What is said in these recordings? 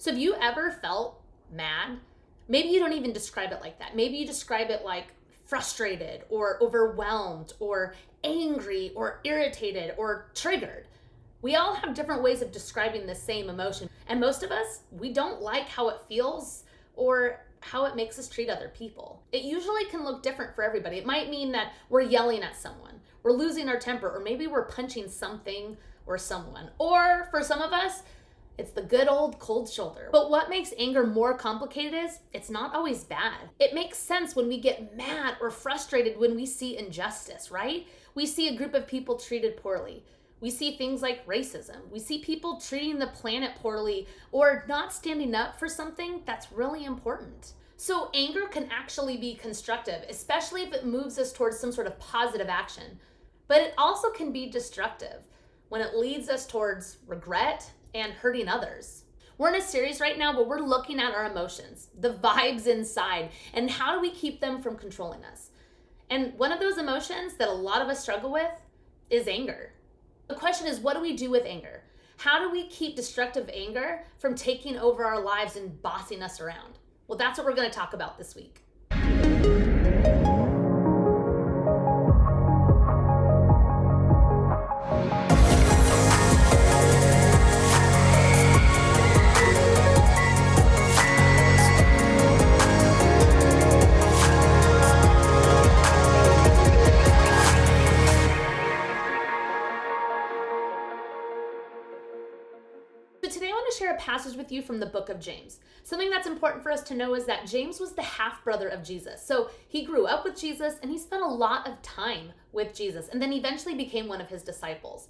So have you ever felt mad? Maybe you don't even describe it like that. Maybe you describe it like frustrated or overwhelmed or angry or irritated or triggered. We all have different ways of describing the same emotion. And most of us, we don't like how it feels or how it makes us treat other people. It usually can look different for everybody. It might mean that we're yelling at someone, we're losing our temper, or maybe we're punching something or someone. Or for some of us, it's the good old cold shoulder. But what makes anger more complicated is it's not always bad. It makes sense when we get mad or frustrated when we see injustice, right? We see a group of people treated poorly. We see things like racism. We see people treating the planet poorly or not standing up for something that's really important. So anger can actually be constructive, especially if it moves us towards some sort of positive action. But it also can be destructive when it leads us towards regret and hurting others. We're in a series right now where we're looking at our emotions, the vibes inside, and how do we keep them from controlling us. And one of those emotions that a lot of us struggle with is anger. The question is, what do we do with anger? How do we keep destructive anger from taking over our lives and bossing us around? Well, that's what we're going to talk about this week. So today I want to share a passage with you from the book of James. Something that's important for us to know is that James was the half-brother of Jesus. So he grew up with Jesus and he spent a lot of time with Jesus and then eventually became one of his disciples.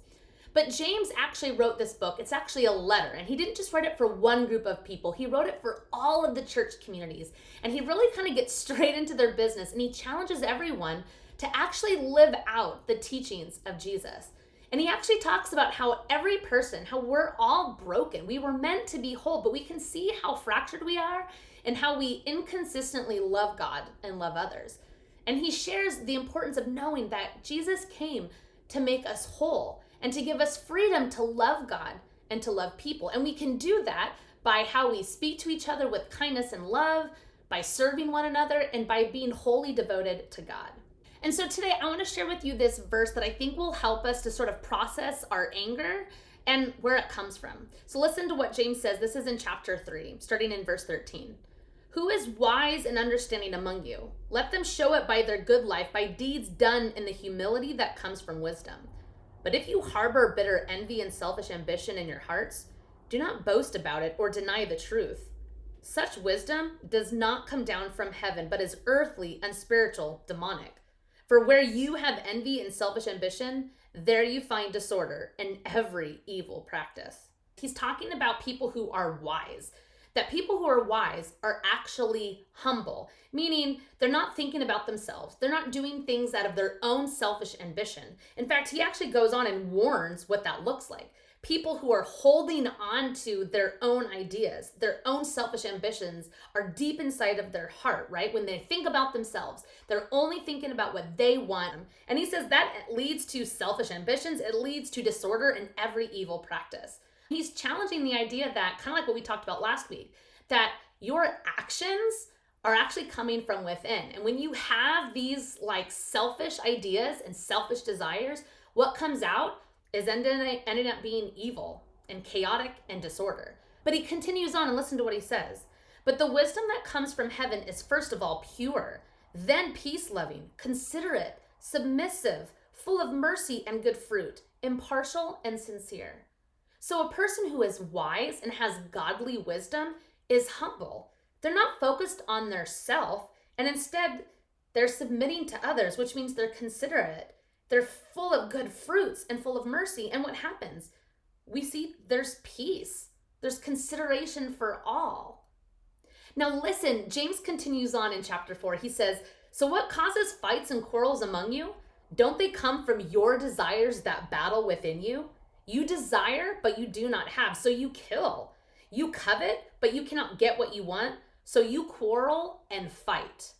But James actually wrote this book. It's actually a letter, and he didn't just write it for one group of people. He wrote it for all of the church communities, and he really kind of gets straight into their business, and he challenges everyone to actually live out the teachings of Jesus. And he actually talks about how every person, how we're all broken. We were meant to be whole, but we can see how fractured we are and how we inconsistently love God and love others. And he shares the importance of knowing that Jesus came to make us whole and to give us freedom to love God and to love people. And we can do that by how we speak to each other with kindness and love, by serving one another, and by being wholly devoted to God. And so today I want to share with you this verse that I think will help us to sort of process our anger and where it comes from. So listen to what James says. This is in chapter 3, starting in verse 13. Who is wise and understanding among you? Let them show it by their good life, by deeds done in the humility that comes from wisdom. But if you harbor bitter envy and selfish ambition in your hearts, do not boast about it or deny the truth. Such wisdom does not come down from heaven, but is earthly, unspiritual, demonic. For where you have envy and selfish ambition, there you find disorder and every evil practice. He's talking about people who are wise, that people who are wise are actually humble, meaning they're not thinking about themselves. They're not doing things out of their own selfish ambition. In fact, he actually goes on and warns what that looks like. People who are holding on to their own ideas, their own selfish ambitions are deep inside of their heart, right? When they think about themselves, they're only thinking about what they want. And he says that leads to selfish ambitions. It leads to disorder and every evil practice. He's challenging the idea that, kind of like what we talked about last week, that your actions are actually coming from within. And when you have these like selfish ideas and selfish desires, what comes out is ended up being evil and chaotic and disorder. But he continues on, and listen to what he says. But the wisdom that comes from heaven is first of all pure, then peace-loving, considerate, submissive, full of mercy and good fruit, impartial and sincere. So a person who is wise and has godly wisdom is humble. They're not focused on their self, and instead they're submitting to others, which means they're considerate. They're full of good fruits and full of mercy. And what happens? We see there's peace. There's consideration for all. Now listen, James continues on in chapter 4. He says, so what causes fights and quarrels among you? Don't they come from your desires that battle within you? You desire, but you do not have, so you kill. You covet, but you cannot get what you want, so you quarrel and fight.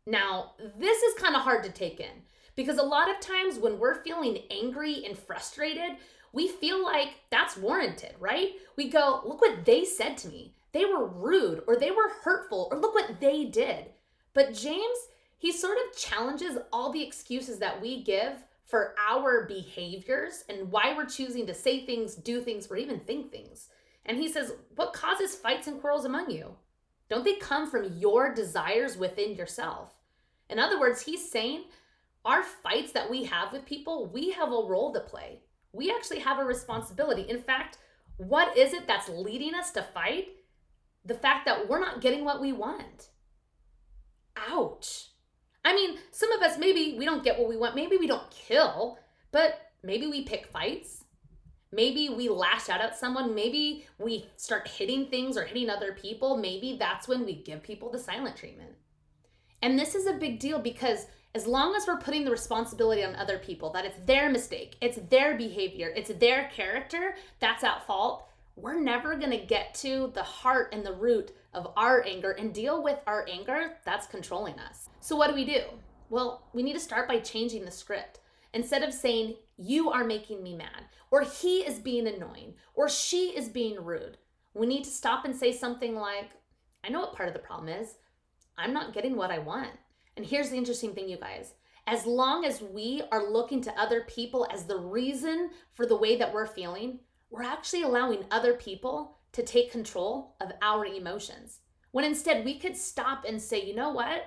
Now, this is kind of hard to take in, because a lot of times when we're feeling angry and frustrated, we feel like that's warranted, right? We go, look what they said to me. They were rude, or they were hurtful, or look what they did. But James, he sort of challenges all the excuses that we give for our behaviors and why we're choosing to say things, do things, or even think things. And he says, what causes fights and quarrels among you? Don't they come from your desires within yourself? In other words, he's saying our fights that we have with people, we have a role to play. We actually have a responsibility. In fact, what is it that's leading us to fight? The fact that we're not getting what we want. Ouch. I mean, some of us, maybe we don't get what we want. Maybe we don't kill, but maybe we pick fights. Maybe we lash out at someone. Maybe we start hitting things or hitting other people. Maybe that's when we give people the silent treatment. And this is a big deal because as long as we're putting the responsibility on other people, that it's their mistake, it's their behavior, it's their character that's at fault, we're never going to get to the heart and the root of our anger and deal with our anger that's controlling us. So what do? Well, we need to start by changing the script. Instead of saying, you are making me mad, or he is being annoying, or she is being rude, we need to stop and say something like, I know what part of the problem is. I'm not getting what I want. And here's the interesting thing, you guys. As long as we are looking to other people as the reason for the way that we're feeling, we're actually allowing other people to take control of our emotions. When instead we could stop and say, you know what?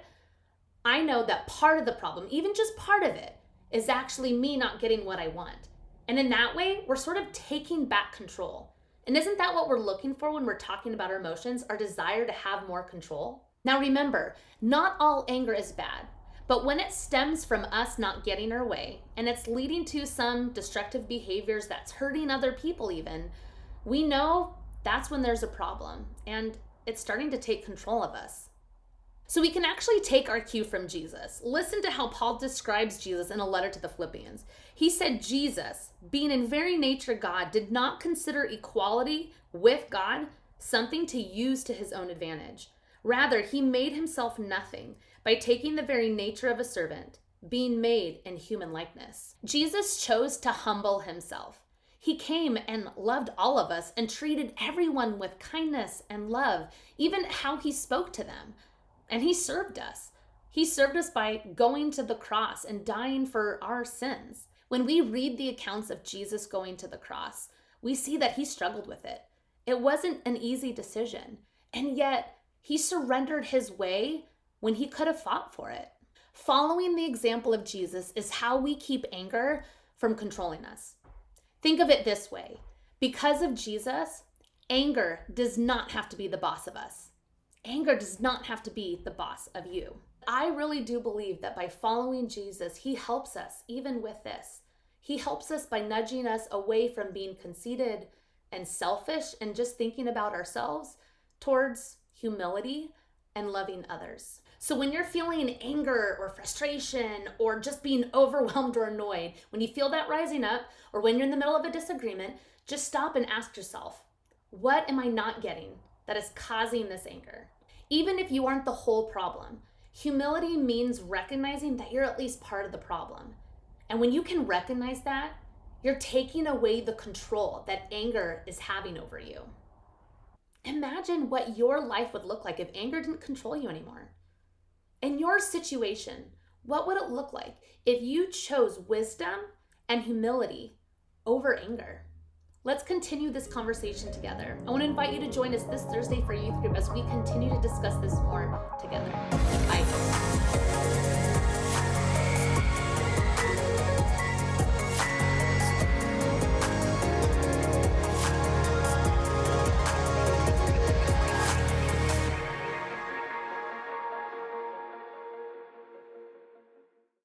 I know that part of the problem, even just part of it, is actually me not getting what I want. And in that way, we're sort of taking back control. And isn't that what we're looking for when we're talking about our emotions, our desire to have more control? Now remember, not all anger is bad, but when it stems from us not getting our way, and it's leading to some destructive behaviors that's hurting other people even, we know that's when there's a problem, and it's starting to take control of us. So we can actually take our cue from Jesus. Listen to how Paul describes Jesus in a letter to the Philippians. He said Jesus, being in very nature God, did not consider equality with God something to use to his own advantage. Rather, he made himself nothing by taking the very nature of a servant, being made in human likeness. Jesus chose to humble himself. He came and loved all of us and treated everyone with kindness and love, even how he spoke to them. And he served us. He served us by going to the cross and dying for our sins. When we read the accounts of Jesus going to the cross, we see that he struggled with it. It wasn't an easy decision, and yet he surrendered his way when he could have fought for it. Following the example of Jesus is how we keep anger from controlling us. Think of it this way. Because of Jesus, anger does not have to be the boss of us. Anger does not have to be the boss of you. I really do believe that by following Jesus, he helps us even with this. He helps us by nudging us away from being conceited and selfish and just thinking about ourselves towards humility and loving others. So when you're feeling anger or frustration or just being overwhelmed or annoyed, when you feel that rising up or when you're in the middle of a disagreement, just stop and ask yourself, what am I not getting that is causing this anger? Even if you aren't the whole problem, humility means recognizing that you're at least part of the problem. And when you can recognize that, you're taking away the control that anger is having over you. Imagine what your life would look like if anger didn't control you anymore. In your situation, what would it look like if you chose wisdom and humility over anger? Let's continue this conversation together. I want to invite you to join us this Thursday for youth group as we continue to discuss this more together. Bye.